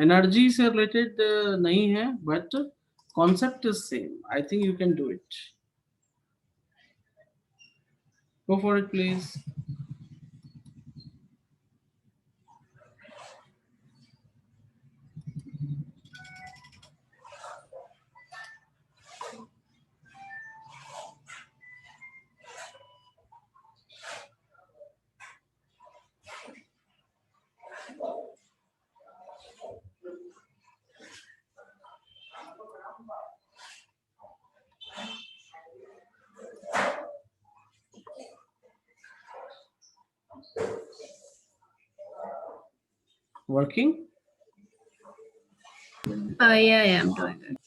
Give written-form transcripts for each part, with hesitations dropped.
Energy से related नहीं है, but concept is same. I think you can do it. Go for it please. Working? Yeah, I'm doing it.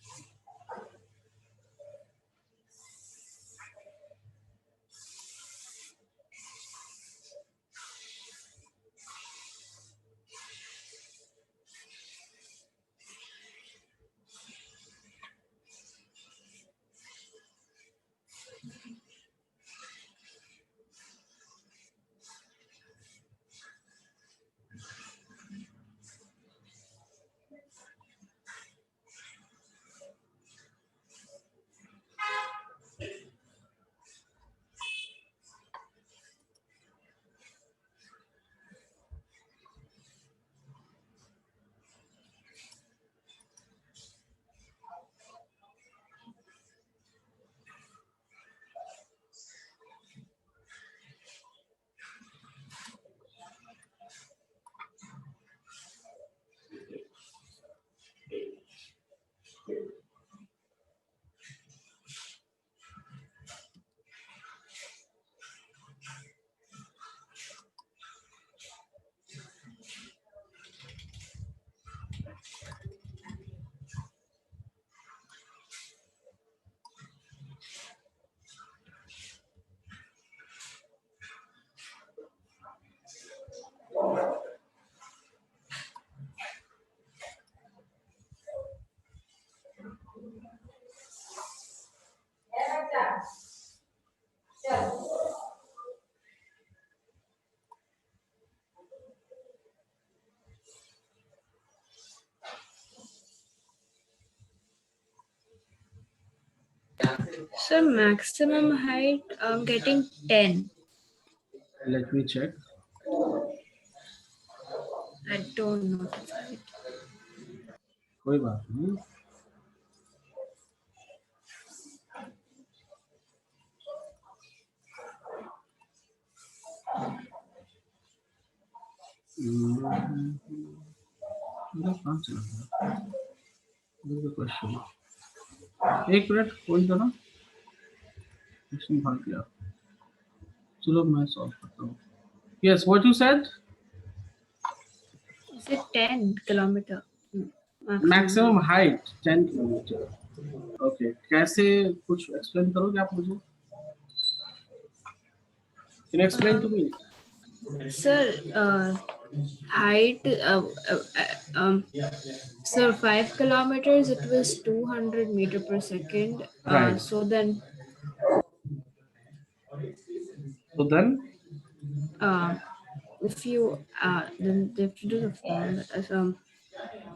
So maximum height, I'm getting 10. Let me check. I don't know the height. कोई बात नहीं. कहाँ चला गया? Question. एक minute hold करो. Question भर गया. चलो मैं सॉल्व करता हूँ. Yes, what you said? Is it 10 kilometer? Maximum height 10 kilometer. Okay. कैसे कुछ explain करोगे आप मुझे? Can you explain to me? Sir, height, sir, 5 kilometers, it was 200 meter per second. Right. So then, if you then they have to do the form,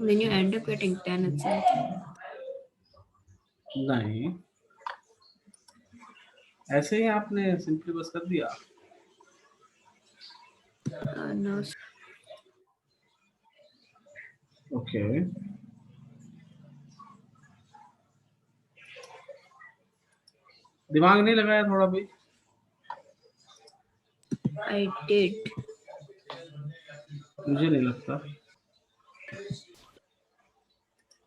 then you end up getting 10 itself. नहीं, ऐसे ही आपने simply बस कर दिया. No. Okay. दिमाग नहीं लगाया थोड़ा भी? I did. मुझे नहीं लगता.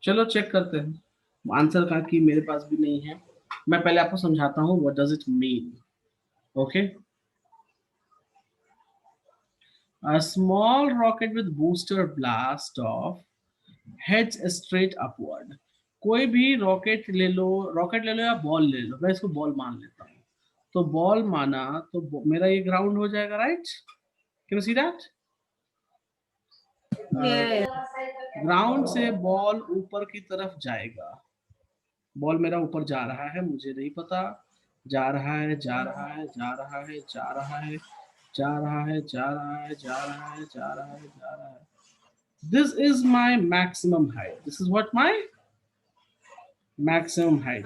चलो चेक करते हैं. आंसर का कि मेरे पास भी नहीं है. मैं पहले आपको समझाता हूँ what does it mean. Okay. A small rocket with booster blast off heads straight upward. कोई भी रॉकेट ले लो या बॉल ले लो. मैं इसको बॉल मान लेता हूँ. तो बॉल माना तो मेरा ये ग्राउंड हो जाएगा. Right? Can you see that? Ground से बॉल ऊपर की तरफ जाएगा. बॉल मेरा ऊपर जा रहा है, मुझे नहीं पता. जा रहा है, जा रहा है, जा रहा है, जा रहा है, जा रहा है, जा रहा है, जा रहा है, जा रहा है, जा रहा है. This is my maximum height. This is what my maximum height.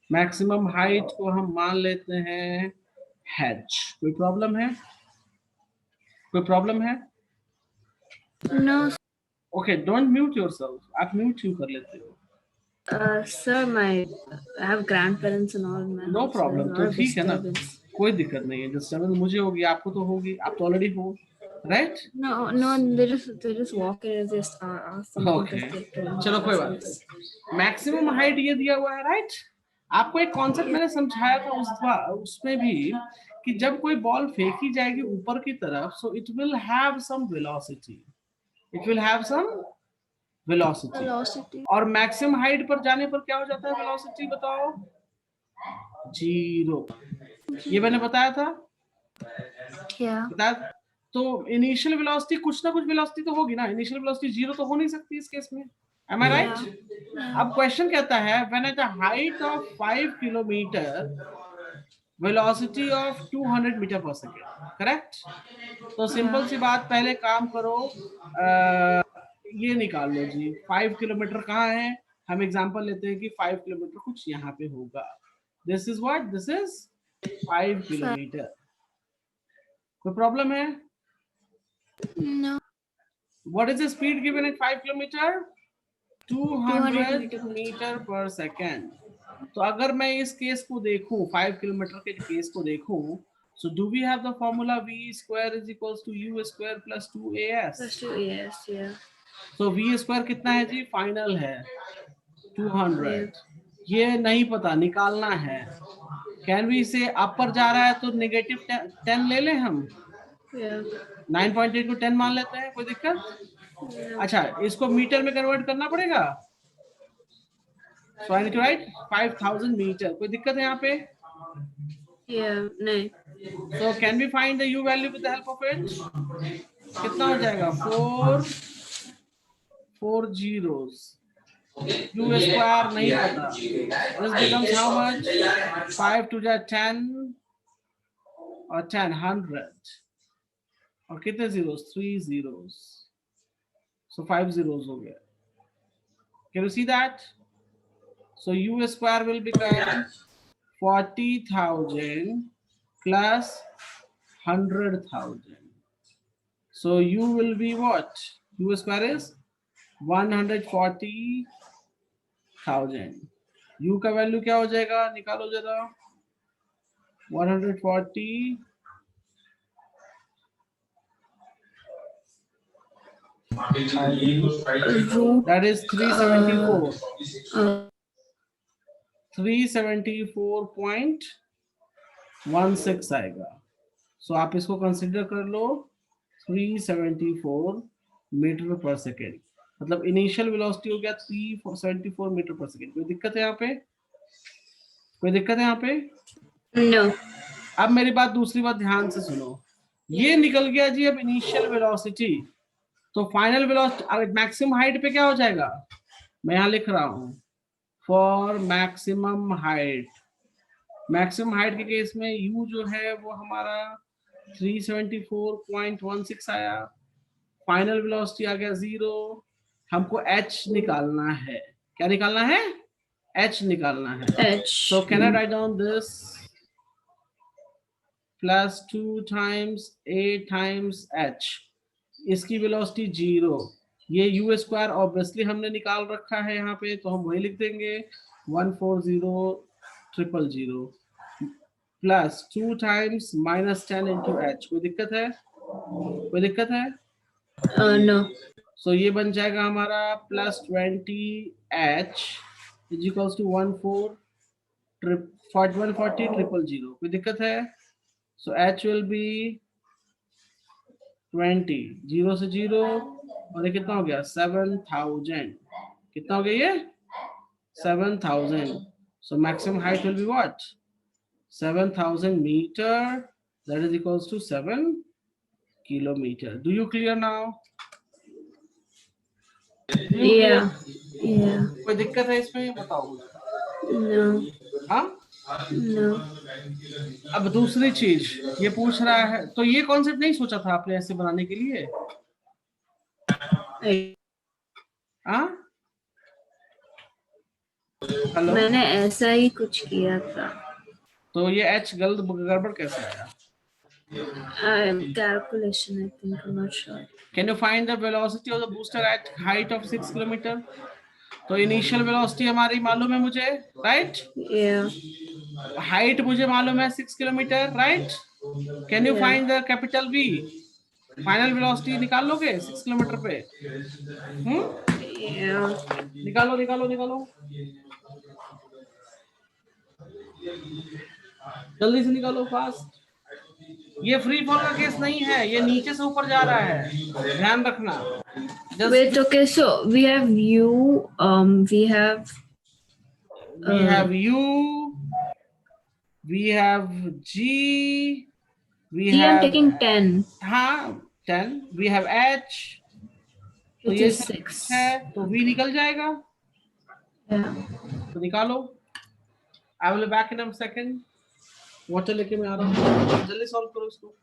Maximum height को हम मान लेते हैं h. कोई प्रॉब्लम है? कोई प्रॉब्लम है? No, okay, don't mute yourself. आप म्यूट क्यों कर लेते हो? sir, I have grandparents and all. Man, no so problem. there's a तो lot of ठीक है ना, disturbance. कोई दिक्कत नहीं है. डिस्टर्बेंस मुझे होगी, आपको तो होगी. आप तो ऑलरेडी हो, right? No, they just walk in and just ask something okay, because they don't चलो know कोई बात themselves. नहीं. मैक्सिमम हाइट ये दिया हुआ है, राइट? आपको एक कॉन्सेप्ट मैंने समझाया था उसमें भी कि जब कोई बॉल फेंकी जाएगी ऊपर की तरफ, so it will have some velocity. It will have some velocity. Velocity. और मैक्सिमम हाइट पर जाने पर क्या हो जाता है वेलोसिटी? बताओ. 0. ये मैंने बताया था. Yeah. बताया. तो इनिशियल वेलोसिटी कुछ ना कुछ वेलोसिटी तो होगी ना. इनिशियल वेलोसिटी 0 तो हो नहीं सकती इस केस में. Am I right? अब क्वेश्चन कहता है when at a height of 5 kilometer velocity of 200 meter per second, correct? तो सिंपल सी बात, पहले काम करो, ये निकाल लो जी. 5 किलोमीटर कहाँ है? हम एग्जांपल लेते हैं कि 5 किलोमीटर कुछ यहाँ पे होगा. This is what, this is 5 kilometre. कोई प्रॉब्लम है? No. What is the speed given at 5 kilometer? 200 meter per second. तो अगर मैं इस केस को देखूं, 5 किलोमीटर के केस को देखूं, so do we have the formula v square is equals to u square plus 2as? Plus 2 yeah. so v square कितना है जी? फाइनल है 200. ये नहीं पता, निकालना है. कैन वी से अपर जा रहा है तो नेगेटिव 10 ले लें हम. Yeah. 9.8 को 10 मान लेते हैं, कोई दिक्कत? अच्छा, इसको मीटर में कन्वर्ट करना पड़ेगा. So I need to write 5000 meter. कोई दिक्कत है यहाँ पे? Yeah, नहीं. So can we find the u value with the help of it? कितना हो जाएगा? 4 zeros. u square नहीं पता. This becomes how much? 5 to the 10 और 10 100. और कितने zeros? 3 zeros. So 5 zeros हो गया. Can you see that? So u square will become 40,000 plus 100,000. So u will be what? U square is 140,000. u का value क्या हो जाएगा? निकालो जरा. 140 that is 374. 374.16 आएगा. सो आप इसको कंसिडर कर लो 374 मीटर पर सेकेंड. मतलब इनिशियल वेलोसिटी हो गया 374 मीटर पर सेकेंड. कोई दिक्कत है यहाँ पे? कोई दिक्कत है यहाँ पे? No. अब मेरी बात, दूसरी बात ध्यान से सुनो. ये निकल गया जी अब इनिशियल वेलोसिटी. तो फाइनल वेलोसिटी मैक्सिमम हाइट पे क्या हो जाएगा? मैं यहाँ लिख रहा हूँ for maximum height. Maximum height के केस में u जो है वो हमारा 374.16 आया. फाइनल वेलोसिटी आ गया 0. हमको h निकालना है. क्या निकालना है? h निकालना है. H. So can I write down this plus 2 times a times h. इसकी वेलोसिटी 0. ये u स्क्वायर ऑब्वियसली हमने निकाल रखा है यहाँ पे, तो हम वही लिख देंगे 140,000 plus 2 times minus 10 into h. कोई दिक्कत है? कोई दिक्कत है? No. सो ये बन जाएगा हमारा plus 20h is equals to 140,000. कोई दिक्कत है? सो h विल बी 20. 0 से 0 और ये कितना हो गया? 7,000. कितना हो गया ये? 7,000. So maximum height will be what? 7,000 meter. That is equals to 7 kilometer. Do you clear now? Yeah. Yeah. कोई दिक्कत है इसमें? बताओ. No. हाँ? No. अब दूसरी चीज ये पूछ रहा है, तो ये कॉन्सेप्ट नहीं सोचा था आपने ऐसे बनाने के लिए? हाँ, हेलो, मैंने ऐसा ही कुछ किया था। तो ये h गलत गड़बड़ कैसे आया? Calculation, I think. I'm not sure. Can you find the velocity of the booster at height of 6 kilometre? तो इनिशियल वेलोसिटी हमारी मालूम है मुझे, राइट? Yeah. हाइट मुझे मालूम है 6 kilometre, right? Can you Yeah. Find the capital V? Final velocity निकाल लोगे 6 किलोमीटर पे? Yeah. निकालो निकालो निकालो, जल्दी से निकालो, फास्ट। ये फ्री फॉल का केस नहीं है, ये नीचे से ऊपर जा रहा है, ध्यान रखना। Wait, okay, so we have U, we have U, we have G, we G, I'm have, taking 10, हाँ 10, we have H, तो which ये is सब 6. है, तो V निकल जाएगा, Yeah. तो निकालो। I will back in a second, water लेके मैं आ रहा हूँ, जल्दी सॉल्व करो इसको।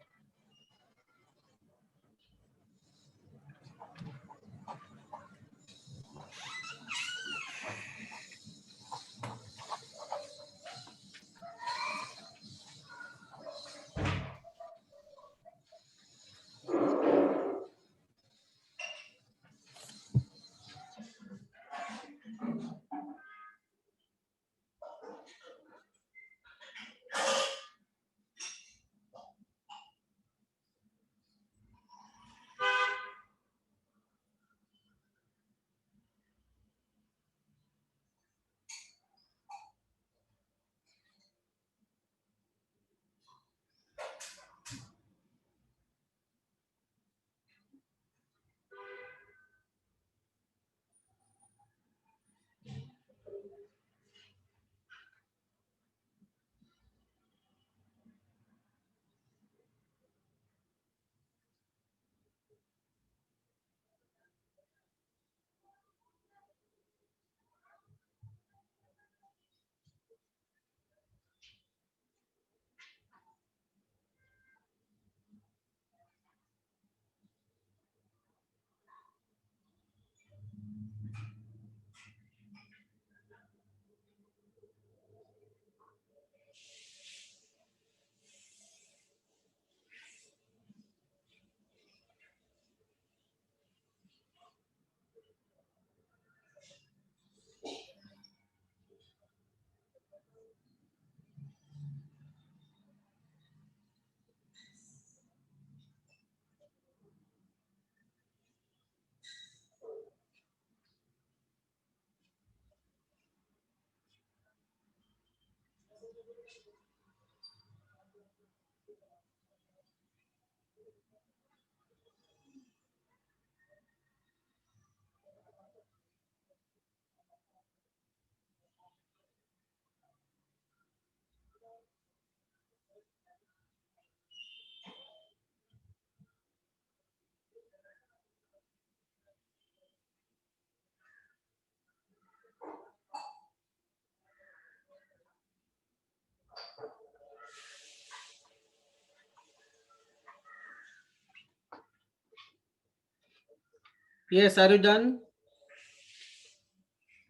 Yes, are you done?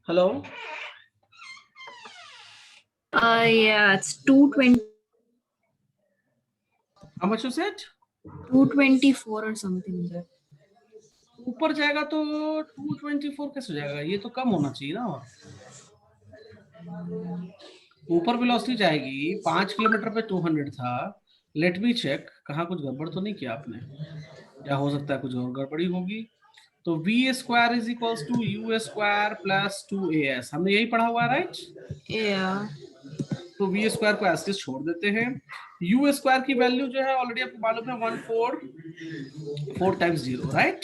Hello? Yeah, it's 220, How much you said? 224 or something. ऊपर जाएगा तो 224 कैसे हो जाएगा? ये तो कम होना चाहिए ना। और ऊपर वेलोसिटी जाएगी 5 किलोमीटर पे 200 था। लेट मी चेक, कहाँ कुछ गड़बड़ तो नहीं किया आपने, या हो सकता है कुछ और गड़बड़ी होगी। तो v square is equals to u square plus 2as, हमने यही पढ़ा हुआ है, राइट? Yeah. तो वी स्क्वायर को ऐसे छोड़ देते हैं। यू स्क्वायर की वैल्यू जो है ऑलरेडी आपको मालूम है 144 टाइम्स 0, राइट?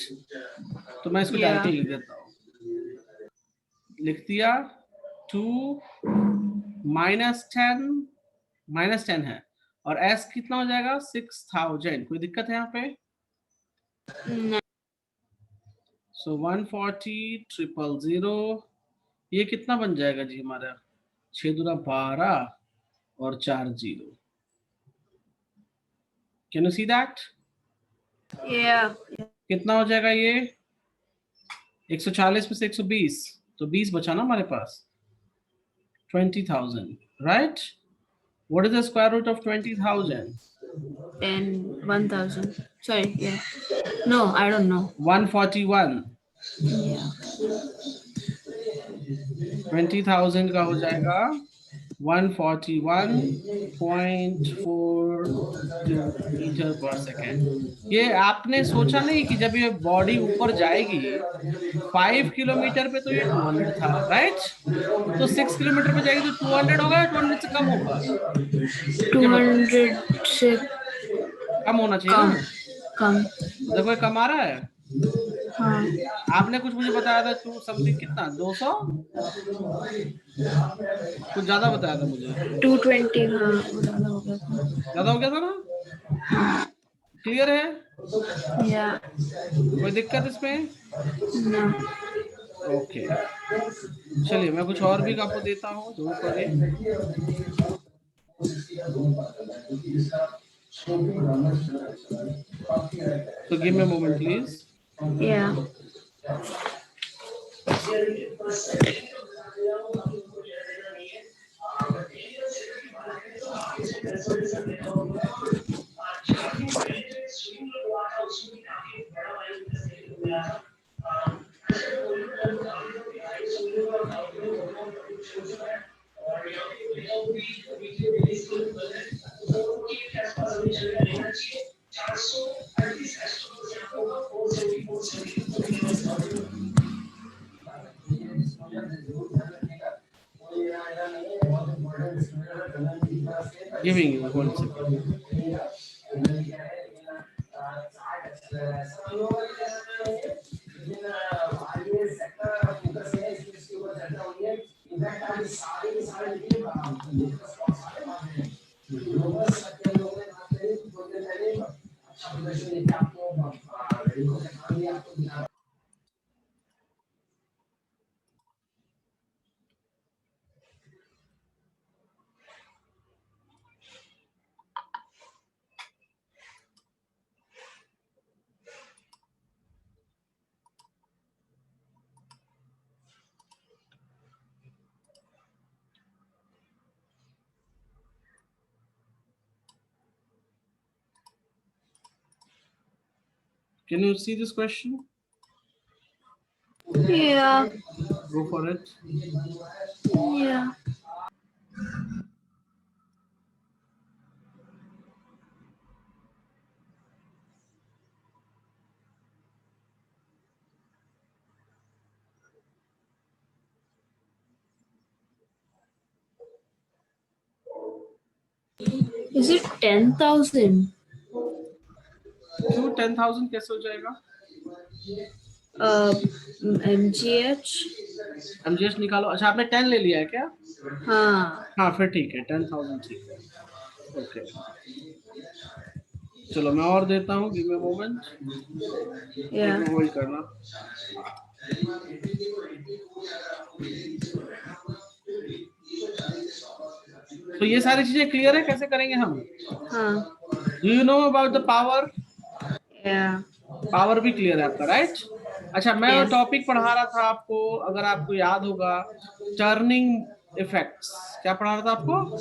तो मैं इसको Yeah. डायरेक्टली लिख देता हूँ, लिख दिया 2 -10 है, और s कितना हो जाएगा 6000। कोई दिक्कत है यहाँ पे? No. सो 140,000, ये कितना बन जाएगा जी हमारा? 6 दूना 12 और 4 0। Can you see that? Yeah. कितना हो जाएगा ये? 140 में से 120, तो 20 बचा ना हमारे पास, 20,000, right? What is the square root of 20,000? 1,000. Sorry, yeah. No, I don't know. 141. Yeah. 20,000 का हो जाएगा 141.42 मीटर पर सेकेंड। ये आपने सोचा नहीं कि जब ये बॉडी ऊपर जाएगी 5 किलोमीटर पे तो ये 200 था, राइट? तो 6 किलोमीटर पे जाएगी तो 200 होगा या 200 से कम होगा? ये बताओ, 200 से कम होना चाहिए कम। ना? कम। देखो ये कम आ रहा है। हाँ। आपने कुछ मुझे बताया था 2 समथिंग, कितना, 200 कुछ ज्यादा बताया था मुझे। 220। हाँ, वो ज़्यादा हो गया था। ज्यादा हो गया था ना? क्लियर है? या कोई दिक्कत इसमें? ना। ओके, चलिए मैं कुछ और भी आपको देता हूँ, don't worry. So give me a moment, please. या Giving you 1 second. Can you see this question? या Go for it. या Is it 10,000? क्यों 10,000 कैसे हो जाएगा? MGH? MGH निकालो। अच्छा, आपने 10 ले लिया है क्या? हाँ। हाँ फिर ठीक है, 10,000 ठीक है। ओके, चलो मैं और देता हूँ, गिव मी मोमेंट, या एक होल्ड करना। तो ये सारी चीजें क्लियर है, कैसे करेंगे हम? हाँ। Do you know about the power? या पावर भी क्लियर है आपका, राइट? अच्छा, मैं Yes. टॉपिक पढ़ा रहा था आपको, अगर आपको याद होगा, टर्निंग इफेक्ट्स। क्या पढ़ा रहा था आपको?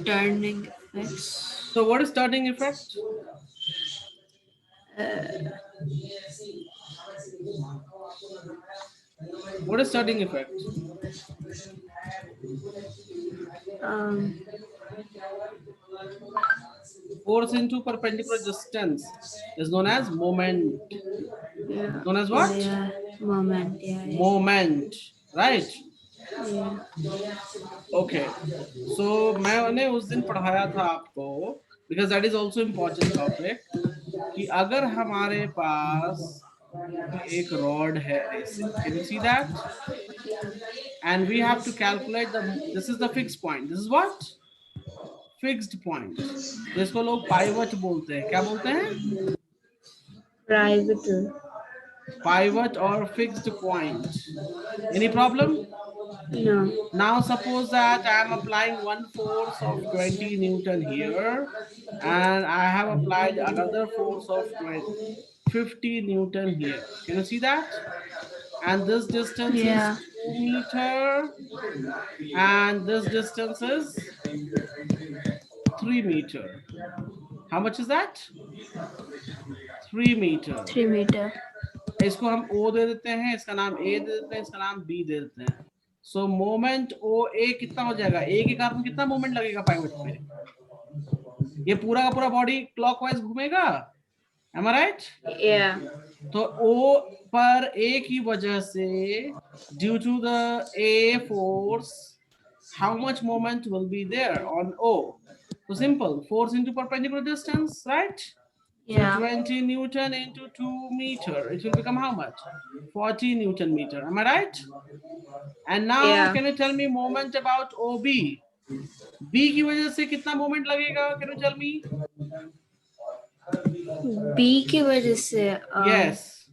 Turning effects. So what is turning effect? What is turning effect? Um, Force into perpendicular distance is known as moment. yeah. Known as what? Yeah. Moment. Yeah. Yeah. Moment, right? Yeah. Okay, so मैंने उस दिन पढ़ाया था आपको, because that is also important topic, कि अगर हमारे पास एक रॉड है ऐसे, can you see that? And we have to calculate this is the fixed point. This is what? Fixed point. तो इसको लोग पाइवट बोलते हैं। क्या बोलते हैं? Private. Pivot or fixed point. Any problem? No. Now suppose that I am applying one force of 20 Newton here, and I have applied another force of 50 Newton here. Can you see that? and this distance Yeah. is 2 meter, and this distance is 3 meter. How much is that? 3 meter. 3 meter. इसको हम O दे देते हैं, इसका नाम A दे देते हैं, इसका नाम B दे देते हैं. सो मोमेंट ओ ए कितना हो जाएगा? ए के कारण कितना मोमेंट लगेगा पाइवट पे? ये पूरा का पूरा बॉडी क्लॉकवाइज घूमेगा. Am I right? Yeah. तो O पर A की वजह से due to the A force, how much moment will be there on O? So simple, force into perpendicular distance, right? Yeah. So 20 Newton into 2 meter, it will become how much? 40 Newton meter. Am I right? And now Yeah. can you tell me moment about OB? B की वजह से कितना moment लगेगा? Can you tell me? B की वजह से Yes.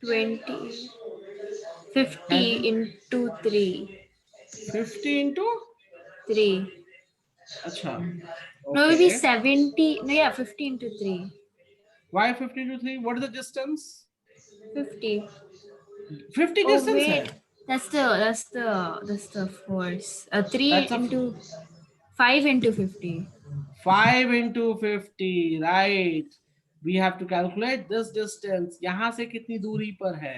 20 50 into 3. 50 into 3. अच्छा. No, maybe Okay. 70. No, yeah, 50 into 3. Why 50 to 3? What is the distance? 50. 50 Oh distance है. wait, that's the force. 3 That's a into 5 into 50. 5 into 50, right? We have to calculate this distance. यहाँ से कितनी दूरी पर है?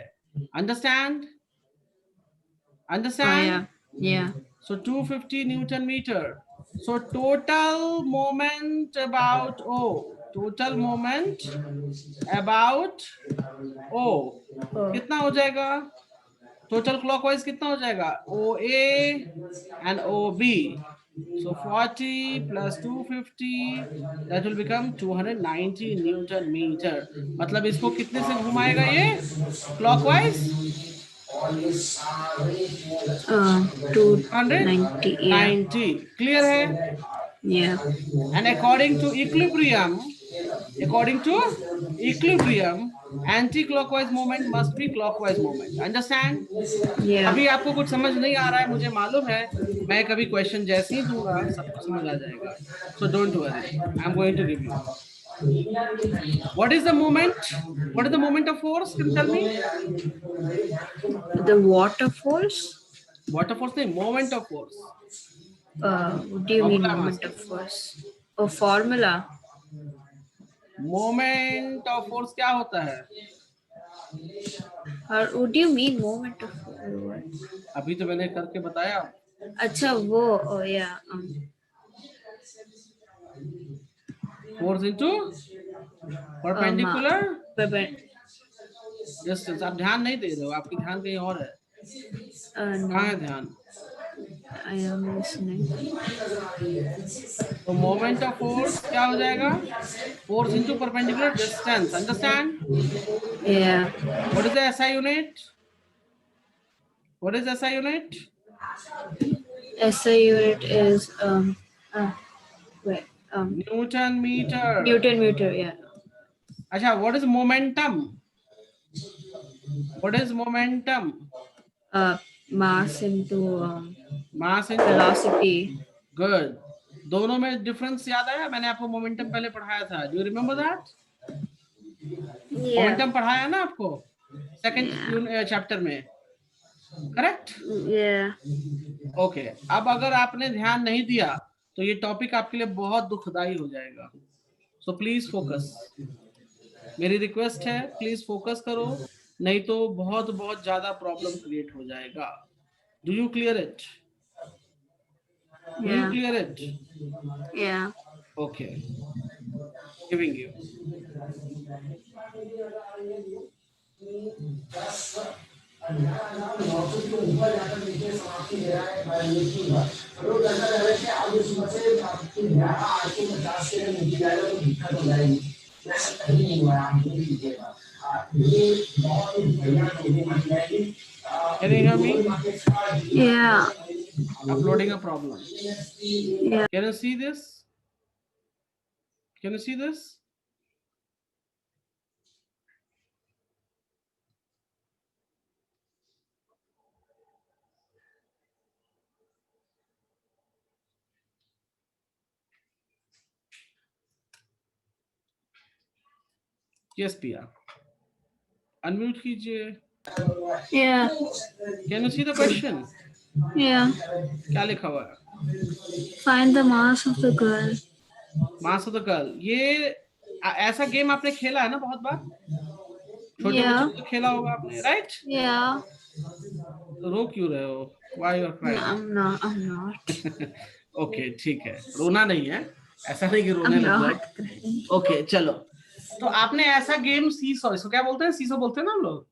Understand? Oh Understand? yeah. So 250 Newton meter. So total moment about O. Total moment about O. Oh. कितना हो जाएगा? Total clockwise कितना हो जाएगा? OA and OB. So 40 plus 250, that will become 290 Newton meter. मतलब इसको कितने से घुमाएगा ये? Clockwise? 290. Yeah. 190. Clear है? Yeah. And according to equilibrium, anti-clockwise movement must be clockwise movement. Understand? Yeah. अभी आपको कुछ समझ नहीं आ रहा है, मुझे मालूम है. मैं कभी क्वेश्चन जैसे ही दूंगा सबको समझ आ जाएगा. So don't worry. I'm going to give you. What is the moment? What is the moment of force? Can you tell me? The water force? Water force नहीं, moment of force. What do you mean Formula I'm moment asking. of force? Oh, formula. Moment of force क्या होता है? What do you mean moment of force? अभी तो मैंने करके बताया. अच्छा वो oh yeah. Force into perpendicular distance. आप ध्यान नहीं दे रहे हो, आपकी ध्यान कहीं और है. कहाँ है No, ध्यान? I am listening. तो मोमेंट ऑफ फोर्स क्या हो जाएगा? Force into perpendicular distance. Understand? Yeah. What is the SI unit? What is SI unit? SI unit is wait newton meter. Newton meter. Yeah. अच्छा, what is momentum? What is momentum? Mass into mass into velocity. Good. दोनों में difference याद आया? मैंने आपको momentum पहले पढ़ाया था. Do you remember that? Yeah. Momentum पढ़ाया ना आपको सेकंड चैप्टर में, करेक्ट? Yeah. ओके. अब अगर आपने ध्यान नहीं दिया तो ये टॉपिक आपके लिए बहुत दुखदाई हो जाएगा. So please focus. मेरी रिक्वेस्ट है, प्लीज फोकस करो, नहीं तो बहुत बहुत ज्यादा प्रॉब्लम क्रिएट हो जाएगा. Do you clear it? Do you Yeah. Clear it? Yeah. Okay. Giving you. Can you hear me? Yeah. Uploading a problem. Yeah. Can you see this? Can you see this? Yes, Pia. Unmute कीजिए। Yeah. Can you see the question? Yeah. क्या लिखा हुआ है? Find the mass of the girl. Mass of the girl. ये ऐसा game आपने खेला है ना बहुत बार, छोटे बच्चों Yeah. को खेला होगा आपने, राइट? Yeah. तो रो क्यों रहे हो? Why you are No, crying? I'm not. I'm not. Okay ठीक है, रोना नहीं है, ऐसा नहीं कि रोने I'm लग not जाए। crying. ओके चलो, तो आपने ऐसा गेम सीसो, इसको क्या बोलते हैं? सीसो बोलते हैं ना हम लोग।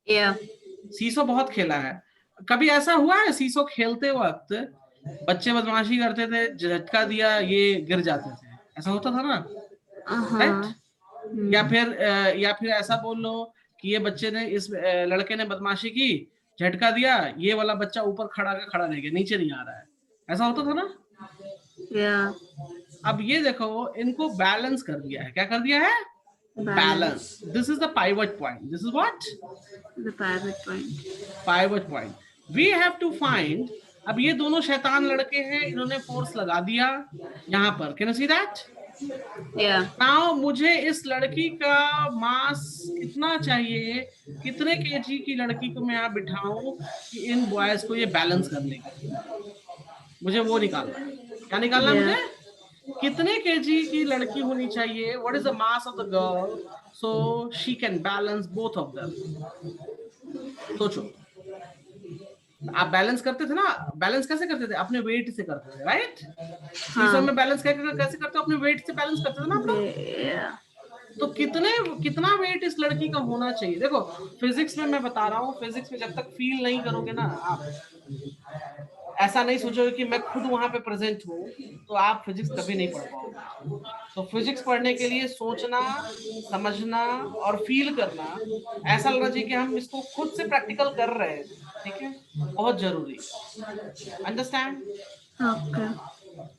Yeah. सीसो बहुत खेला है। कभी ऐसा हुआ है सीसो खेलते वक्त बच्चे बदमाशी करते थे, झटका दिया, ये गिर जाते थे, ऐसा होता था ना, राइट? या फिर ऐसा बोल लो कि ये बच्चे ने, इस लड़के ने बदमाशी की, झटका दिया, ये वाला बच्चा ऊपर खड़ा रह गया, नीचे नहीं आ रहा है, ऐसा होता था ना? Yeah. अब ये देखो, इनको बैलेंस कर दिया है। क्या कर दिया है? Balance. This is the pivot point. This is what? The pivot point. Pivot point. We have to find. अब ये दोनों शैतान लड़के हैं, इन्होंने फोर्स लगा दिया यहाँ पर। Can you see that? Yeah. Now मुझे इस लड़की का मास कितना चाहिए, कितने केजी की लड़की को मैं यहाँ बिठाऊं कि इन बॉयज को ये बैलेंस कर लेगी, मुझे वो निकालना है। क्या निकालना है मुझे? कितने केजी की लड़की होनी चाहिए, what is the mass of the girl so she can balance both of them. सोचो, आप बैलेंस करते थे ना, बैलेंस कैसे करते थे? अपने वेट से करते थे, राइट? सीसो में बैलेंस कैसे करते हो? अपने वेट से बैलेंस करते थे ना आप लोग। Yeah. तो कितना वेट इस लड़की का होना चाहिए? देखो, फिजिक्स में मैं बता रहा हूँ, फिजिक्स में जब तक फील नहीं करोगे ना आप, ऐसा नहीं सोचोगे कि मैं खुद वहां पे प्रेजेंट हूँ, तो आप फिजिक्स कभी नहीं पढ़ पाओगे। तो फिजिक्स पढ़ने के लिए सोचना, समझना और फील करना, ऐसा लगना चाहिए कि हम इसको खुद से प्रैक्टिकल कर रहे हैं। ठीक है, बहुत जरूरी। अंडरस्टैंड? Okay.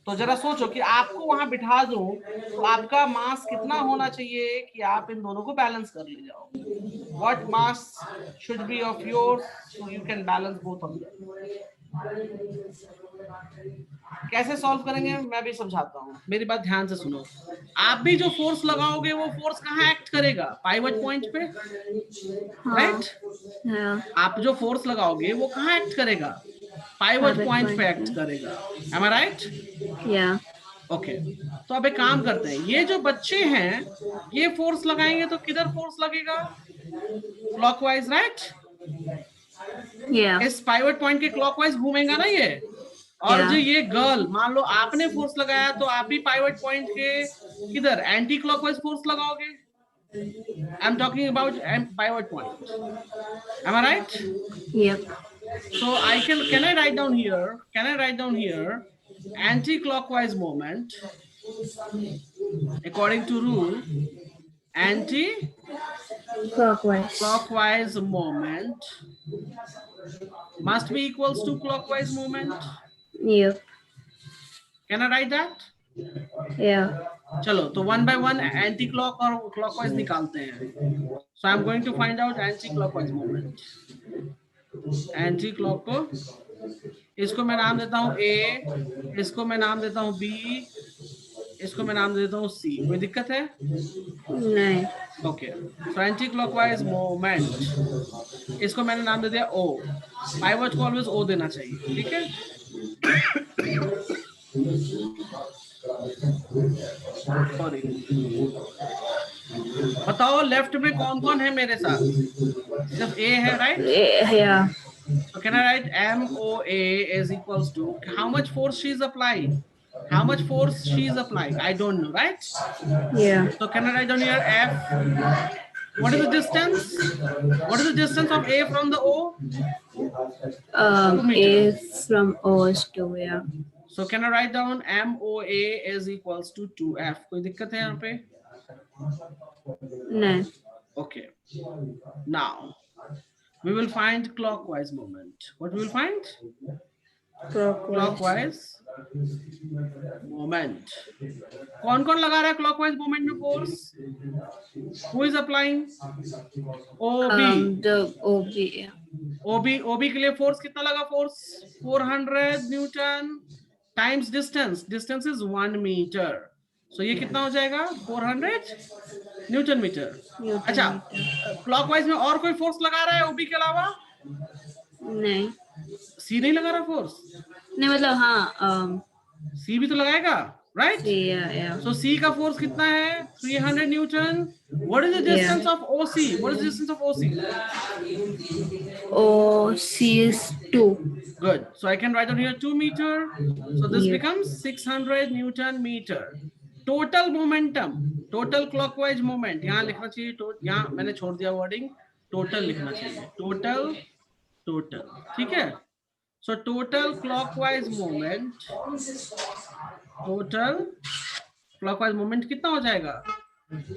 तो जरा सोचो कि आपको वहां बिठा दूं तो आपका मास कितना होना चाहिए कि आप इन दोनों को बैलेंस कर ले जाओ। What mass should be of yours so you can balance both of them. कैसे सॉल्व करेंगे मैं भी समझाता हूँ, मेरी बात ध्यान से सुनो। आप भी जो फोर्स लगाओगे वो फोर्स कहाँ एक्ट करेगा? पाइवट पॉइंट पे, राइट? Yeah. आप जो फोर्स लगाओगे वो कहाँ एक्ट करेगा? पाइवट पॉइंट पे एक्ट करेगा। M I right? Yeah. Okay, तो अब एक काम करते हैं, ये जो बच्चे हैं ये फोर्स लगाएंगे तो किधर फोर्स लगेगा? Clockwise, right? Yeah. इस पाइवट पॉइंट के क्लॉकवाइज घूमेगा ना ये। और जो ये गर्ल, मान लो आपने फोर्स लगाया तो आप भी पाइवट पॉइंट के किधर, एंटी क्लॉकवाइज फोर्स लगाओगे। I am talking about pivot point. Am I right? Yep. So I can I write down here? Can I write down here anti-clockwise moment according to rule? Clockwise. Clockwise moment must be equals to clockwise moment. Yep. Can I write that? Yeah. चलो, तो one by one anti clock और clockwise निकालते हैं। So I'm going to find out anti-clockwise moment. Anti clock को, इसको मैं नाम देता हूँ A, इसको मैं नाम देता हूँ B, इसको मैं नाम देता हूँ C। कोई दिक्कत है? नहीं। Okay, so anti clockwise moment, इसको मैंने नाम दे दिया O। पाइवट को ऑलवेज O देना चाहिए, ठीक है? सॉरी, बताओ लेफ्ट में कौन कौन है मेरे साथ? सिर्फ A है, right? Yeah. So can I write MOA is equals to how much force she is applying? How much force she is applying? I don't know, right? Yeah. So can I write down here F? What is the distance? What is the distance of A from the O? 2 meters. A from O is 2, yeah. So can I write down MOA is equals to 2F? कोई दिक्कत है यहाँ पे? नहीं. Okay. Now we will find clockwise moment. What we will find? Clockwise moment. कौन कौन लगा रहा है clockwise moment में force? Who is applying? OB. The OB, yeah. OB के लिए force कितना लगा? Force 400 Newton times distance. Distance is 1 meter. सो ये कितना हो जाएगा 400 न्यूटन मीटर। अच्छा, न्यूटन मीटर। क्लॉकवाइज में और कोई फोर्स लगा रहा है ओबी के अलावा? नहीं सी नहीं लगा रहा फोर्स? नहीं, मतलब हाँ, सी भी तो लगाएगा, राइट? या सो सी का फोर्स कितना है 300 newton. What is the distance of OC? What is the distance of OC? O C is 2। Good. So I can write down here 2 meter. So this Yeah. becomes 600 Newton meter. Total momentum, total clockwise moment. यहाँ लिखना चाहिए, यहाँ मैंने छोड़ दिया wording, total लिखना चाहिए, total, total, ठीक है? So total clockwise moment, total clockwise moment कितना हो जाएगा?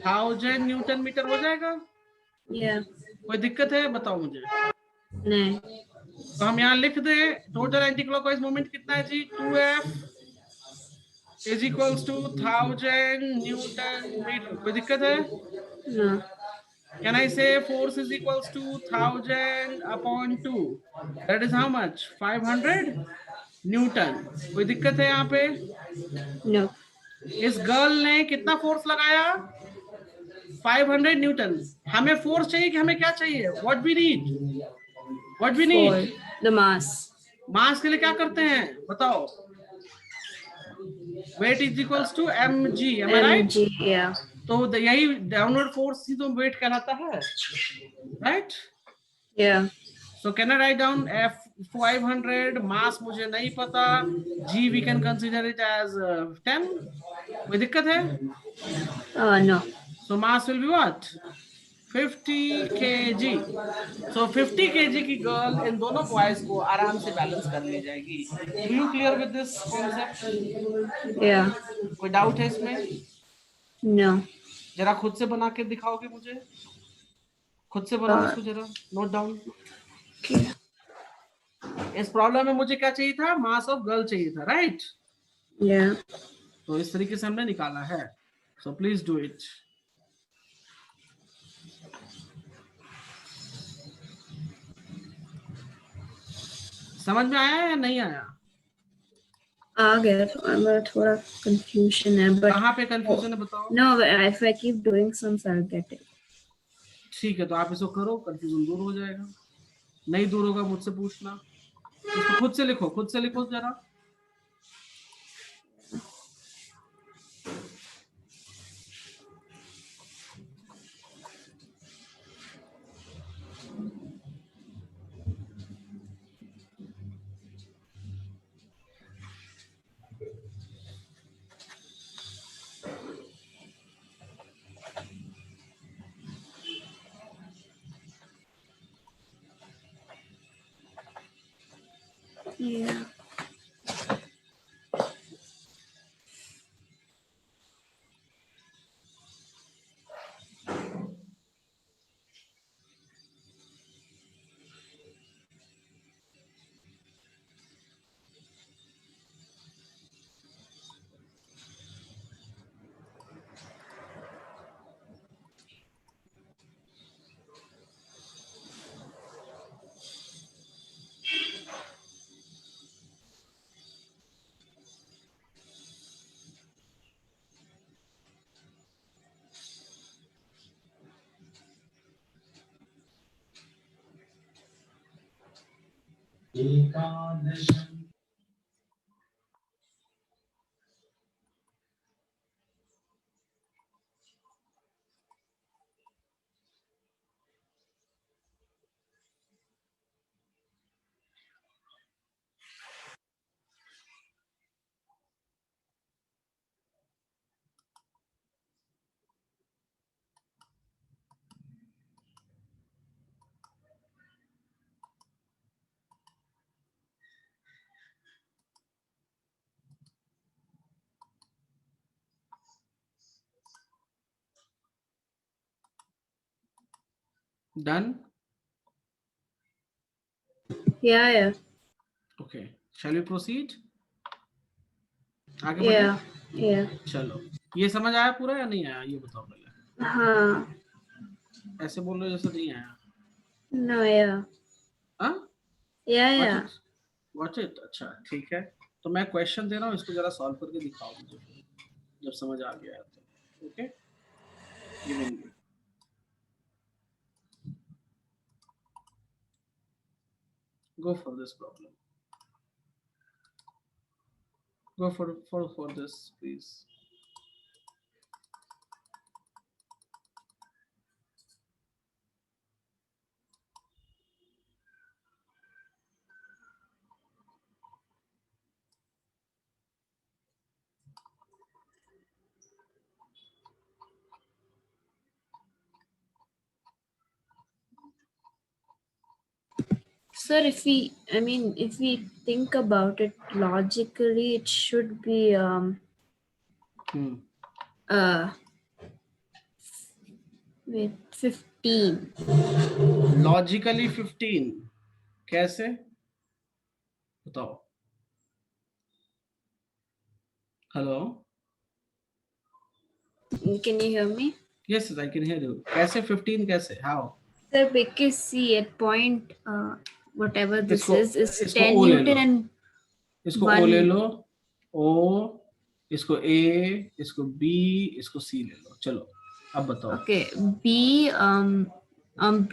1000 न्यूटन मीटर हो जाएगा? Yeah. कोई दिक्कत है बताओ मुझे। नहीं। तो हम यहाँ लिख दें टोटल एंटी क्लॉकवाइज मोमेंट कितना है जी? 2F is equals to 1000 newton meter. कोई दिक्कत है? No. Can I say force is equals to 1000 upon 2? That is how much? 500 Newton. कोई दिक्कत है यहाँ पे? No. इस गर्ल ने कितना फोर्स लगाया? 500 न्यूटन। हमें फोर्स चाहिए कि हमें क्या चाहिए? What we need? What we For need? the mass. मास के लिए क्या करते हैं बताओ? Weight is equals to mg, am I right? mg. Yeah. तो यही डाउनवर्ड फोर्स ही तो वेट कहलाता है, right? Yeah. So can I write down f 500, mass मुझे नहीं पता, g we can consider it as 10। कोई दिक्कत है? No. So mass will be what? 50 kg। सो 50 kg की गर्ल इन दोनों बॉयज को आराम से बैलेंस कर ले जाएगी। Do you clear with this concept? Yeah. कोई डाउट है इसमें? No. जरा खुद से बना के दिखाओगे मुझे? खुद से बनाओ इसको जरा, नोट डाउन। Okay. इस प्रॉब्लम में मुझे क्या चाहिए था? मास ऑफ गर्ल चाहिए था, राइट? Yeah. तो इस तरीके से हमने निकाला है। So please do it. समझ में आया या नहीं आया? आ गया, तो थोड़ा कंफ्यूजन है, but कहाँ पे कंफ्यूजन है बताओ? no, if I keep doing some, I'll get it. ठीक है, तो आप इसको करो, कंफ्यूजन दूर हो जाएगा। नहीं दूर होगा मुझसे पूछना। इसको खुद से लिखो, खुद से लिखो जरा। Yeah. Done? Yeah. Okay, shall we proceed? आगे बढ़े? Yeah. Yeah. चलो, ये समझ आया पूरा या नहीं आया ये बताओ पहले। हाँ. ऐसे बोल रहे हो जैसे नहीं आया। No. Yeah. हाँ? Yeah. Got it? अच्छा ठीक है, तो मैं क्वेश्चन दे रहा हूँ, इसको जरा सॉल्व करके दिखाओ मुझे। जब समझ आ गया तो okay giving you go for this problem go for this please Sir, if we think about it logically, it should be with 15. logically 15 कैसे बताओ hello Can you hear me? yes I can hear you कैसे 15 कैसे how Sir, because see at point whatever this इसको is इसको 10 O ले Newton low and इसको O 1. ले लो O इसको A इसको B इसको C ले लो चलो अब बताओ Okay, B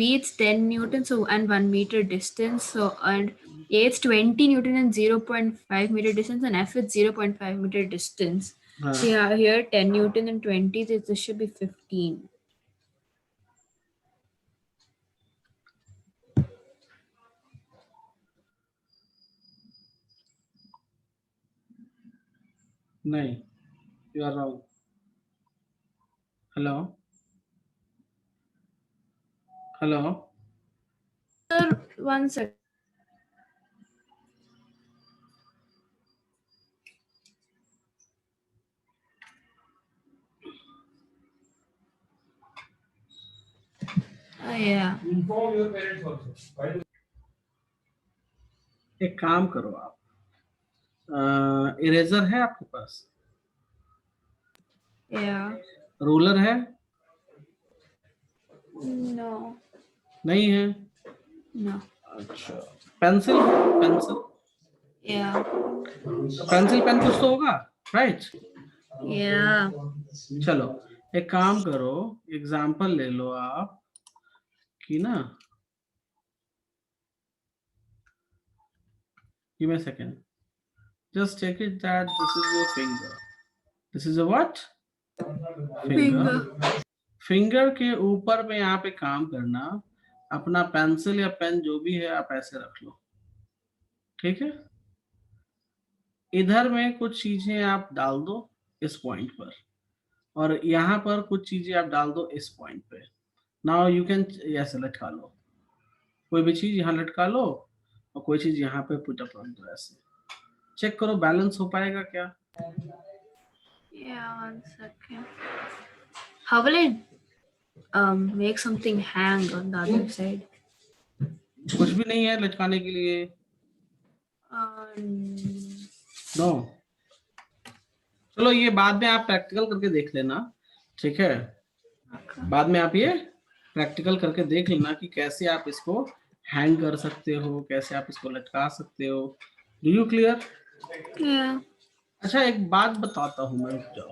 it's 10 Newton, so and 1 meter distance. So and A it's 20 Newton and 0.5 meter distance, and F it's 0.5 meter distance. हाँ So yeah, here 10 Newton and 20, this should be 15. नहीं you are wrong hello hello Sir, 1 second. Yeah. Inform your parents also. Why do एक काम करो आप eraser है आपके पास Yeah. Ruler है No. नहीं है No. अच्छा pencil pencil Yeah. Pencil pen कुछ तो होगा राइट Yeah. चलो एक काम करो एग्जांपल ले लो आप कि ना give me a second just take it that this is your finger this is a what finger finger के ऊपर में यहाँ पे काम करना अपना पेंसिल या पेन जो भी है आप ऐसे रख लो ठीक है इधर में कुछ चीजें आप डाल दो इस पॉइंट पर और यहाँ पर कुछ चीजें आप डाल दो इस पॉइंट पे नाउ यू कैन ऐसे लटका लो कोई भी चीज यहाँ लटका लो और कोई चीज यहाँ पे पुट अप रख दो ऐसे चेक करो बैलेंस हो पाएगा क्या Yeah, 1 second. How will I make something hang on the other side? कुछ भी नहीं है लटकाने के लिए नो चलो ये बाद में आप प्रैक्टिकल करके देख लेना ठीक है बाद में आप ये प्रैक्टिकल करके देख लेना कि कैसे आप इसको हैंग कर सकते हो कैसे आप इसको लटका सकते हो डू यू क्लियर Yeah. अच्छा एक बात बताता हूँ मैं रुक जाओ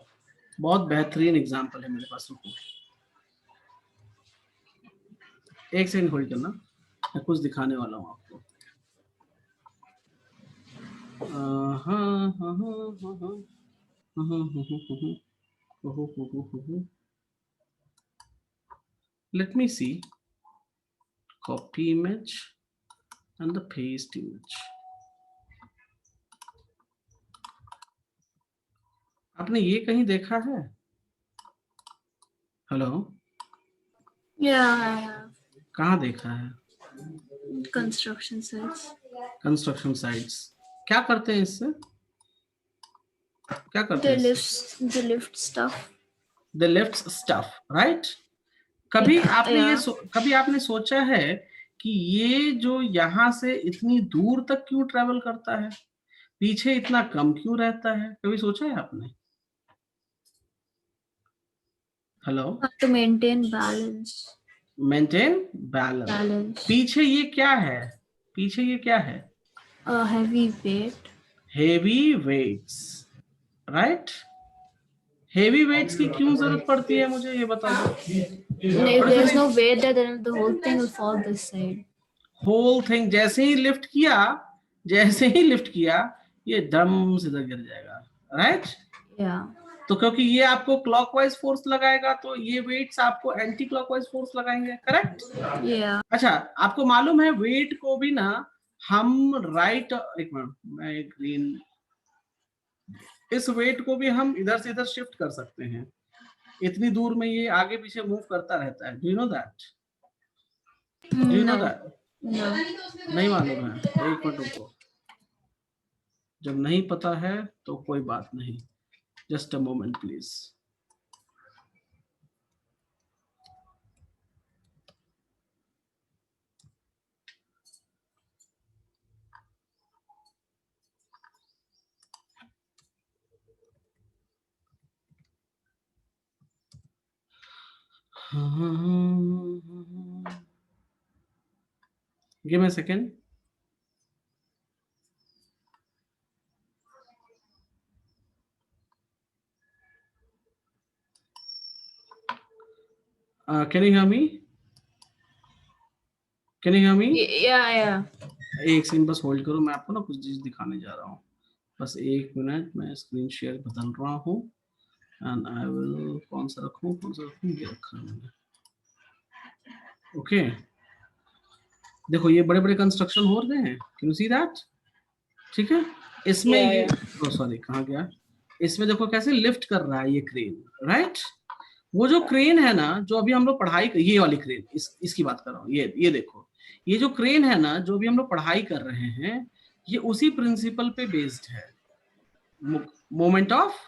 बहुत बेहतरीन एग्जांपल है मेरे पास रुको एक सेकंड होल्ड करना मैं कुछ दिखाने वाला हूँ आपको let me see copy image and the paste image आपने ये कहीं देखा है हेलो Yeah, I have. कहाँ देखा है Construction sites. कंस्ट्रक्शन साइट्स क्या करते हैं इससे क्या करते The हैं lift stuff. The left stuff right कभी आपने ये Yeah. कभी आपने सोचा है कि ये जो यहाँ से इतनी दूर तक क्यों ट्रेवल करता है पीछे इतना कम क्यों रहता है कभी सोचा है आपने hello To maintain balance. Maintain balance पीछे ये क्या है पीछे ये क्या है A heavy weight. Heavy weights right heavy weights की क्यों जरूरत पड़ती है मुझे ये बता दो। If there's no weight there, then the whole thing will fall this side. Whole thing जैसे ही लिफ्ट किया, जैसे ही लिफ्ट किया, ये दम सीधा गिर जाएगा, राइट। Yeah. तो क्योंकि ये आपको क्लॉकवाइज फोर्स लगाएगा, तो ये वेट्स आपको एंटी क्लॉकवाइज फोर्स लगाएंगे, करेक्ट। Yeah. अच्छा, आपको मालूम है वेट को भी ना हम राइट, एक मिनट मैं एक ग्रीन, इस वेट को भी हम इधर से इधर शिफ्ट कर सकते हैं। इतनी दूर में ये आगे पीछे मूव करता रहता है। Do you know that? Do you know No. That? No. नहीं मालूम है? एक मिनट रुको, जब नहीं पता है तो कोई बात नहीं, just a moment please. Give me a second. Can you hear me? Can you hear me? Yeah, yeah. एक सेकंड बस होल्ड करो, मैं आपको ना कुछ चीज दिखाने जा रहा हूँ। बस एक मिनट, मैं स्क्रीन शेयर बदल रहा हूँ एंड आई विल, कौन सा रखूँ, ये रखा है मैंने। ओके, देखो ये बड़े बड़े कंस्ट्रक्शन हो रहे हैं, कैन यू सी दैट? ठीक है, इसमें Yeah, ये yeah. सॉरी कहाँ गया, इसमें देखो कैसे लिफ्ट कर रहा है ये क्रेन, राइट। वो जो क्रेन है ना, जो अभी हम लोग पढ़ाई, ये वाली क्रेन, इसकी बात कर रहा हूँ, ये देखो, ये जो क्रेन है ना, जो भी हम लोग पढ़ाई कर रहे हैं, ये उसी प्रिंसिपल पे बेस्ड है। मोमेंट ऑफ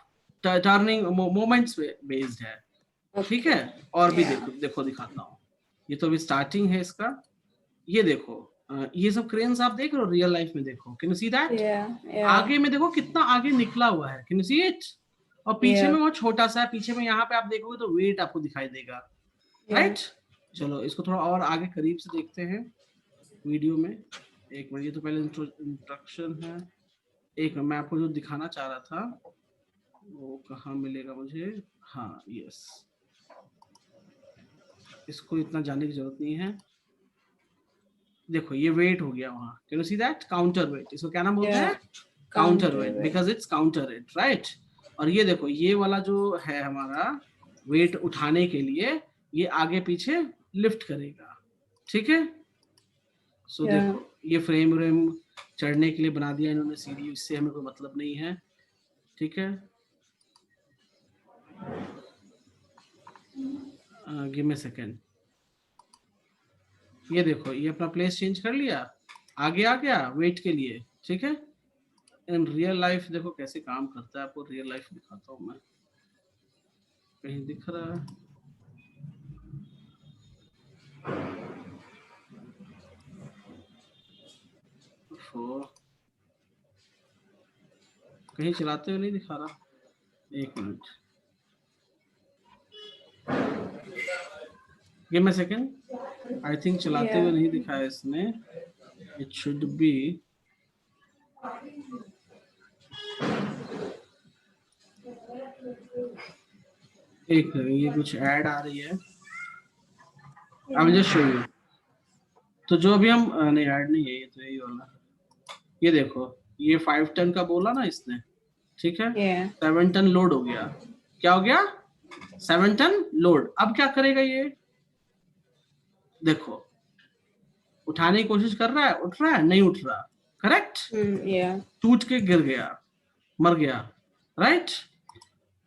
टर्निंग, मोमेंट्स पे बेस्ड है, ठीक है। और भी देखो दिखाता हूँ, ये तो अभी स्टार्टिंग है इसका। ये देखो, ये सब क्रेन्स आप देख रहे हो रियल लाइफ में, देखो, can you see that? Yeah. आगे में देखो कितना आगे निकला हुआ है, कैन यू सी इट? और पीछे में वो छोटा सा है, पीछे में यहाँ पे आप देखोगे तो वेट आपको दिखाई देगा, राइट। चलो इसको थोड़ा और आगे करीब से देखते हैं वीडियो में। एक मिनट, ये तो पहले इंट्रोडक्शन है। एक मिनट, मैं आपको जो दिखाना चाह रहा था वो कहाँ मिलेगा मुझे, हाँ यस, इसको इतना जानने की जरूरत नहीं है। देखो ये वेट हो गया वहां, can you see that? Counter wait, इसको क्या नाम बोलते हैं? Counter wait, because it's counter wait, right. और ये देखो, ये वाला जो है हमारा वेट उठाने के लिए, ये आगे पीछे लिफ्ट करेगा, ठीक है। सो देखो ये फ्रेम व्रेम चढ़ने के लिए बना दिया इन्होंने सीढ़ी, इससे हमें कोई मतलब नहीं है, ठीक है। गिव मी सेकेंड, ये देखो ये अपना प्लेस चेंज कर लिया, आगे आ गया वेट के लिए, ठीक है। इन रियल लाइफ देखो कैसे काम करता है, आपको रियल लाइफ दिखाता हूँ मैं, कहीं दिख रहा है? कहीं चलाते हुए नहीं दिखा रहा, एक minute, give me second. I think चलाते हुए नहीं दिखाया इसने, इट शुड बी, एक ये कुछ ऐड आ रही है, I will just show you. तो जो अभी हम, नहीं ऐड नहीं है, ये तो यही वाला, ये देखो ये 5 टन का बोला ना इसने, ठीक है। 7 टन लोड हो गया, क्या हो गया? 7 टन लोड। अब क्या करेगा ये, देखो उठाने की कोशिश कर रहा है, उठ रहा है, नहीं उठ रहा, करेक्ट। टूट के गिर गया, मर गया, राइट।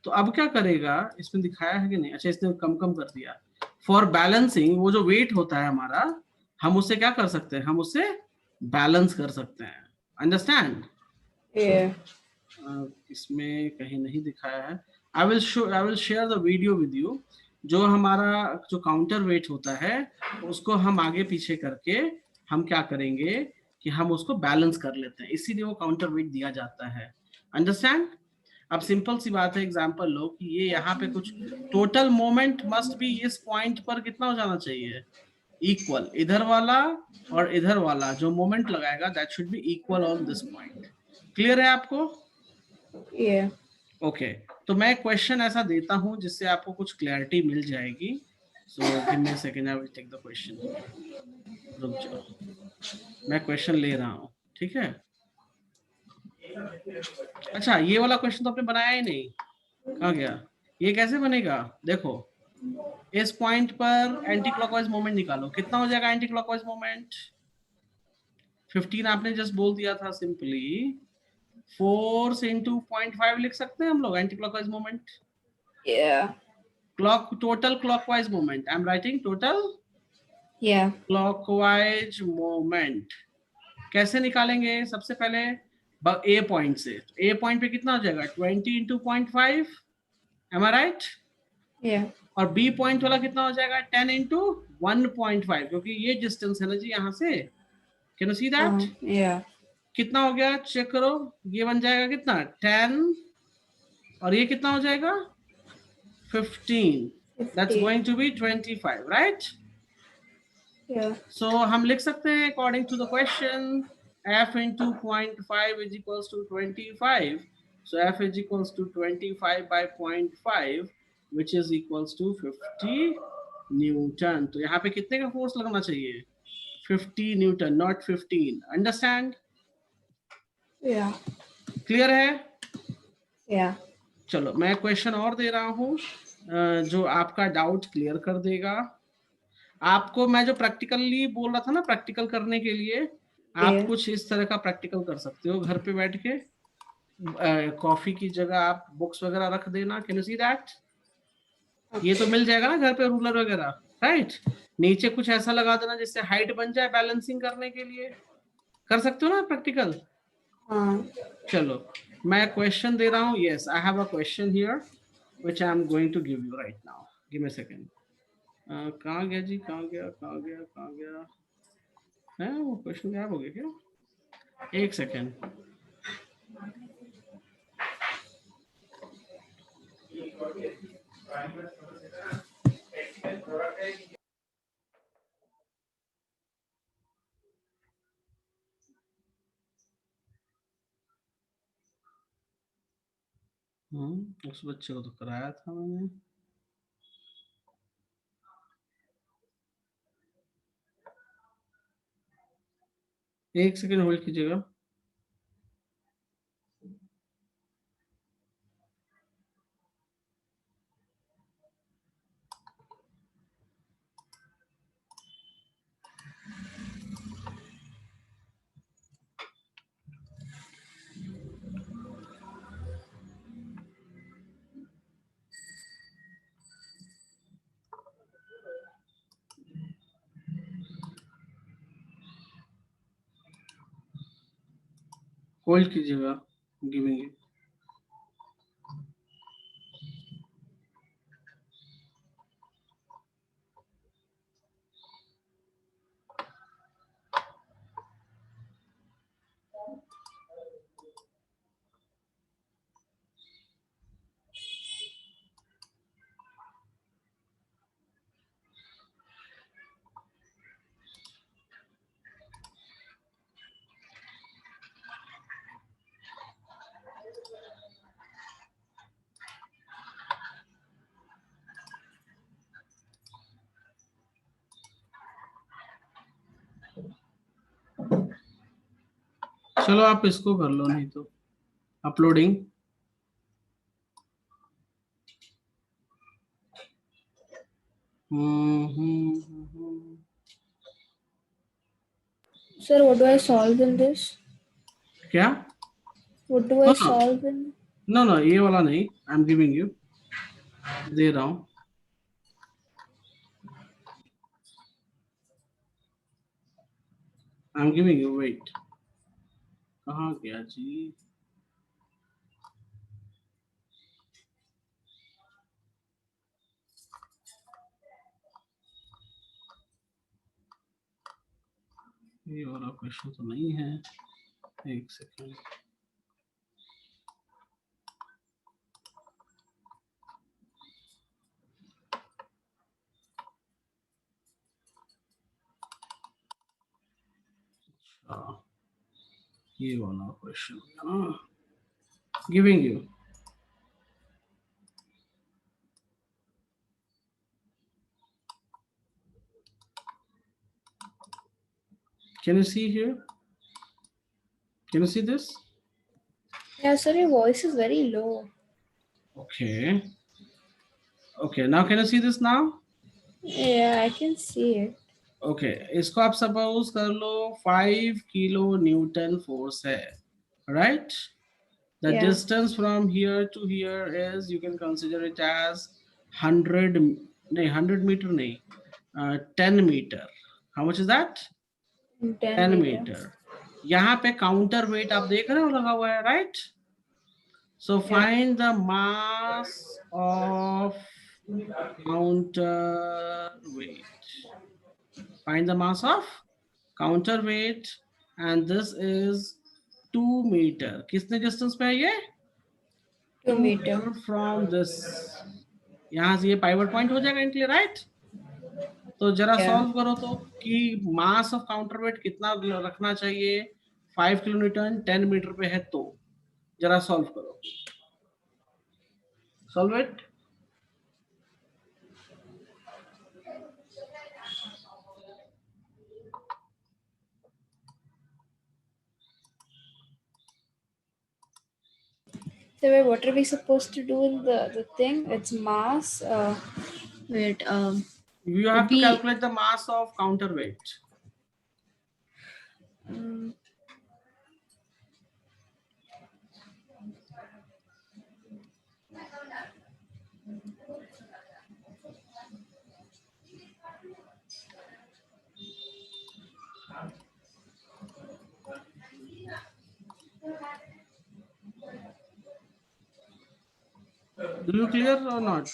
तो अब क्या करेगा, इसमें दिखाया है कि नहीं? अच्छा इसने कम कम कर दिया। फॉर बैलेंसिंग, वो जो वेट होता है हमारा, हम उससे क्या कर सकते हैं, हम उससे बैलेंस कर सकते हैं, अंडरस्टैंड? इसमें कहीं नहीं दिखाया है, I will share the video with you. जो हमारा जो काउंटर वेट होता है, उसको हम आगे पीछे करके हम क्या करेंगे कि हम उसको बैलेंस कर लेते हैं, इसीलिए वो काउंटर वेट दिया जाता है, अंडरस्टैंड? अब सिंपल सी बात है, एग्जांपल लो कि ये यहाँ पे कुछ टोटल मोमेंट मस्ट बी इस पॉइंट पर कितना हो जाना चाहिए, इक्वल। इधर वाला और इधर वाला जो मोमेंट लगाएगा that should be equal on this point. Clear है आपको? Yeah. ओके तो मैं क्वेश्चन ऐसा देता हूं जिससे आपको कुछ क्लैरिटी मिल जाएगी. So give me a second, I will take the question. रुक जाओ, मैं क्वेश्चन ले रहा हूं. ठीक है. अच्छा, ये वाला क्वेश्चन तो आपने बनाया ही नहीं. कहाँ गया? ये कैसे बनेगा? देखो, इस पॉइंट पर एंटी क्लॉकवाइज मोमेंट निकालो. कितना हो जाएगा एंटी क्लॉकवाइज मोमेंट? 15 आपने जस्ट बोल दिया था. सिंपली फोर्स इंटू 0.5 लिख सकते हैं हम लोग anti clockwise moment. Yeah. Total clockwise moment, I am writing total Yeah. Clockwise moment. कैसे निकालेंगे? सबसे पहले ए पॉइंट से. ए पॉइंट पे कितना हो जाएगा? 20 into 0.5. M I right? Yeah. और बी पॉइंट वाला कितना हो जाएगा? 10 इंटू 1.5, क्योंकि ये डिस्टेंस है ना जी यहाँ से. Can you see that? Yeah. कितना हो गया? चेक करो. ये बन जाएगा कितना? 10. और ये कितना हो जाएगा? 15. That's going to be 25, right? Yeah. So हम लिख सकते हैं according to the question, f into 0.5 is equals to 25. So f is equals to 25 by 0.5, which is equals to 50 Newton. तो यहाँ पे कितने का फोर्स लगना चाहिए? 50 Newton, not 15. Understand? Yeah. Clear है? Yeah. चलो, मैं क्वेश्चन और दे रहा हूँ जो आपका डाउट क्लियर कर देगा. आपको मैं जो प्रैक्टिकली बोल रहा था ना, प्रैक्टिकल करने के लिए आप Yeah. कुछ इस तरह का प्रैक्टिकल कर सकते हो घर पे बैठ के. कॉफी की जगह आप बुक्स वगैरह रख देना. Can you see that? ये तो मिल जाएगा ना घर पे, रूलर वगैरह, राइट? नीचे कुछ ऐसा लगा देना जिससे हाइट बन जाए बैलेंसिंग करने के लिए. कर सकते हो ना प्रैक्टिकल? चलो, मैं क्वेश्चन दे रहा हूँ. Yes, I have a question here which I am going to give you right now. Give me a second. कहाँ गया जी? कहाँ गया? है वो क्वेश्चन गायब हो गया क्या? एक सेकेंड. उस बच्चे को तो कराया था मैंने. एक सेकेंड होल्ड कीजिएगा. होल्ड कीजिएगा. Giving you. चलो आप इसको कर लो, नहीं तो uploading. Sir, what do I solve in this? क्या? What do I solve in? No no, ये वाला नहीं. आई एम गिविंग यू, दे रहा हूँ. I am giving you. Wait, कहाँ गया जी? ये वाला क्वेश्चन तो नहीं है. एक सेकेंड. ये वाला question giving you. Can you see here? Can you see this? Yeah, sir, your voice is very low. Okay. Okay, now can you see this now? Yeah, I can see it. Okay, इसको आप suppose कर लो 5 kilo Newton force है, right? The Yeah. distance from here to here is, you can consider it as 100, नहीं 100 meter नहीं, 10 meter. How much is that? 10 10 meter. meter. यहाँ पे counter wait आप देख रहे हो लगा हुआ है, right? So find the mass of counterweight. Find the mass of counterweight, and this is 2 meter. कितने डिस्टेंस पे है ये? 2 meter. From this. यहाँ से ये पाइवट पॉइंट हो जाएगा इनके लिए, राइट? तो जरा सॉल्व करो तो कि मास ऑफ काउंटरवेट कितना रखना चाहिए 5 किलो न्यूटन 10 मीटर पे है, तो जरा सॉल्व करो. Solve it. So wait, what are we supposed to do in the thing? It's mass. Wait. You have to calculate the mass of counterweight. Do you clear or not?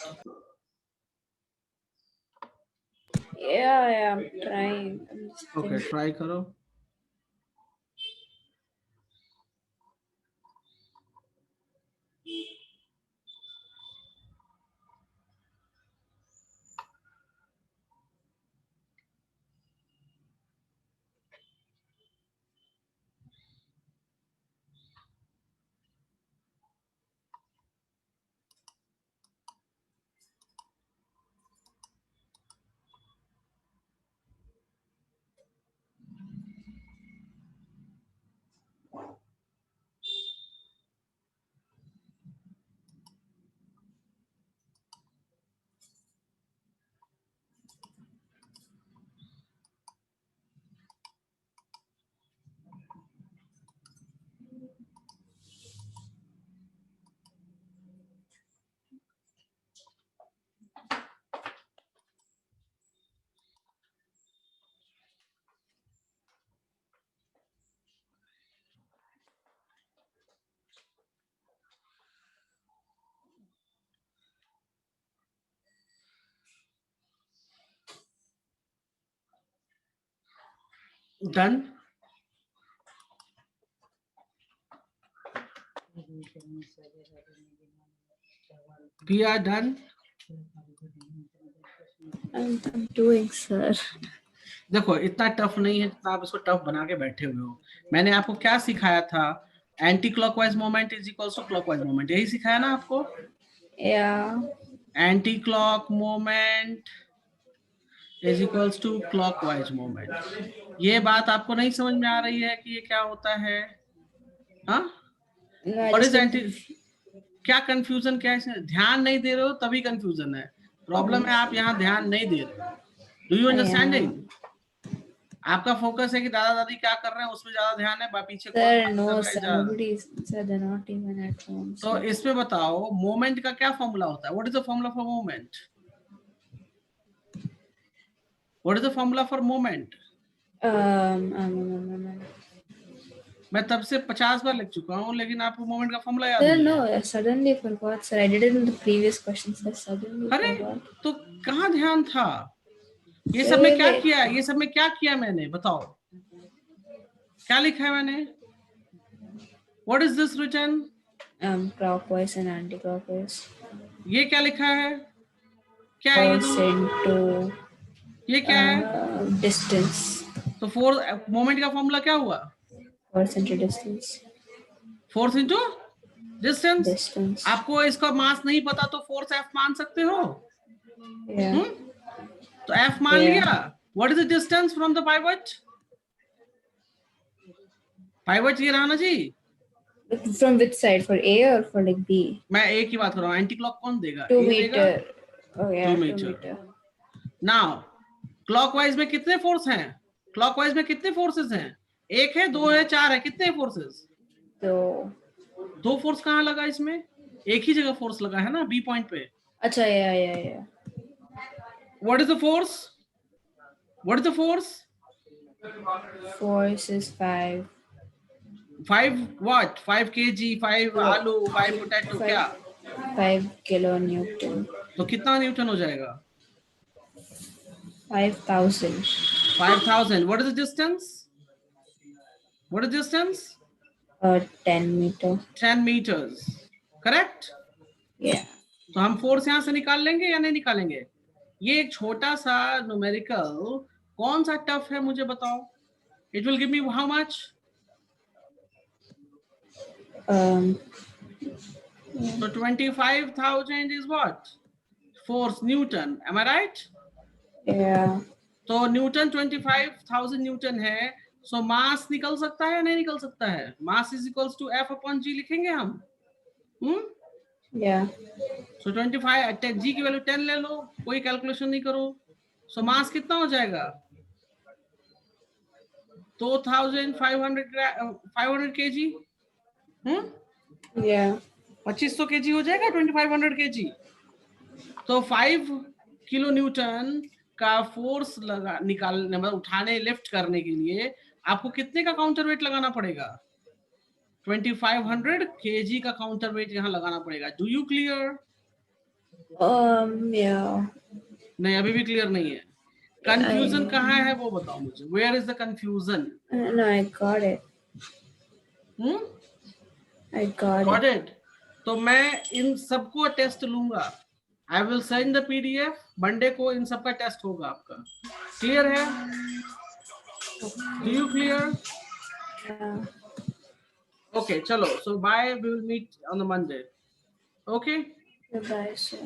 Yeah, I'm trying. I'm just Okay, thinking. try करो. Done? We are done. I'm doing, sir. देखो इतना tough नहीं है जितना आप इसको tough बना के बैठे हुए हो. मैंने आपको क्या सिखाया था? Anti clockwise moment is equals to clockwise moment. यही सिखाया ना आपको? Yeah. Anti clock moment is equals to clockwise moment. ये बात आपको नहीं समझ में आ रही है कि ये क्या होता है? हाँ, No, व्हाट इज एंटी? क्या कंफ्यूजन क्या है? ध्यान नहीं दे रहे हो तभी कंफ्यूजन है. प्रॉब्लम है आप यहाँ ध्यान नहीं दे रहे हो. Do you understanding? आपका फोकस है कि दादा दादी क्या कर रहे हैं उसमें ज्यादा ध्यान है, पीछे Sir, no, sir. Nobody is, sir, they're not even at home. तो इसमें बताओ मोमेंट का क्या फॉर्मूला होता है? What is the formula for moment? What is the formula for moment? मैं तब से 50 बार लिख चुका हूँ लेकिन आपको मोमेंट का फॉर्मूला याद Sir, नहीं no, है. I suddenly forgot, sir. I did it in the previous questions. I suddenly अरे forgot. तो कहाँ ध्यान था? ये Sir, सब में wait, क्या wait. किया? ये सब में क्या किया मैंने? बताओ क्या लिखा है मैंने? What is this written? Clockwise and anti-clockwise. ये क्या लिखा है? क्या है ये Force दो? into ये क्या है? distance. तो फोर्स मोमेंट का फॉर्मूला क्या हुआ? Force into distance. Force into distance. Distance. आपको इसका मास नहीं पता तो फोर्स एफ मान सकते हो. Yeah. तो एफ मान लिया. What is the distance from the pivot? Pivot चाहिए राना जी? From which side? For A or for like B? मैं ए की बात कर रहा हूँ. एंटी क्लॉक कौन देगा? 2 ए देगा. meter. Oh yeah, 2 2 meter. meter. Now clockwise में कितने फोर्स हैं? क्लॉकवाइज में कितने फोर्सेस हैं? एक है, दो है, चार है. कितने फोर्सेस? So, दो फोर्स कहाँ लगा इसमें? एक ही जगह फोर्स लगा है ना, बी पॉइंट पे. acha, yeah. What is the force? What is the force? Force is 5. 5 what? 5 kg, 5 आलू, 5 पोटैटो, क्या? 5 kilonewton. तो कितना न्यूटन हो जाएगा? 5,000. 5000. What is the distance? What is the distance? 10 meter. 10 meters. Correct? Yeah. तो हम force यहाँ से निकाल लेंगे या नहीं निकालेंगे? ये एक छोटा सा न्यूमेरिकल कौन सा टफ है मुझे बताओ. It will give me how much? So 25,000 is what? Force Newton. Am I right? Yeah. तो न्यूटन 25,000 न्यूटन है. सो मास निकल सकता है या नहीं निकल सकता है? Mass is equals to F upon G लिखेंगे हम. Yeah. सो 25 जी की वैल्यू 10 ले लो, कोई कैलकुलेशन नहीं करो. सो मास कितना हो जाएगा? 2,500 केजी. Yeah. 2500 केजी हो जाएगा 2500 केजी. तो 5 किलो न्यूटन का फोर्स लगा निकालने, मतलब उठाने, लिफ्ट करने के लिए आपको कितने का काउंटर वेट लगाना पड़ेगा? 2500 केजी का काउंटर वेट यहाँ लगाना पड़ेगा. Do you clear? Yeah. नहीं, अभी भी क्लियर नहीं है. कंफ्यूजन कहाँ है वो बताओ मुझे. Where is the confusion? No, I got it. I got got it. It. तो मैं इन सबको टेस्ट लूंगा. I will send the PDF. Monday को इन सबका टेस्ट होगा आपका. क्लियर है? Do you clear? Yeah. Okay, chalo. So bye. We will meet on the Monday. Okay. Goodbye, sir.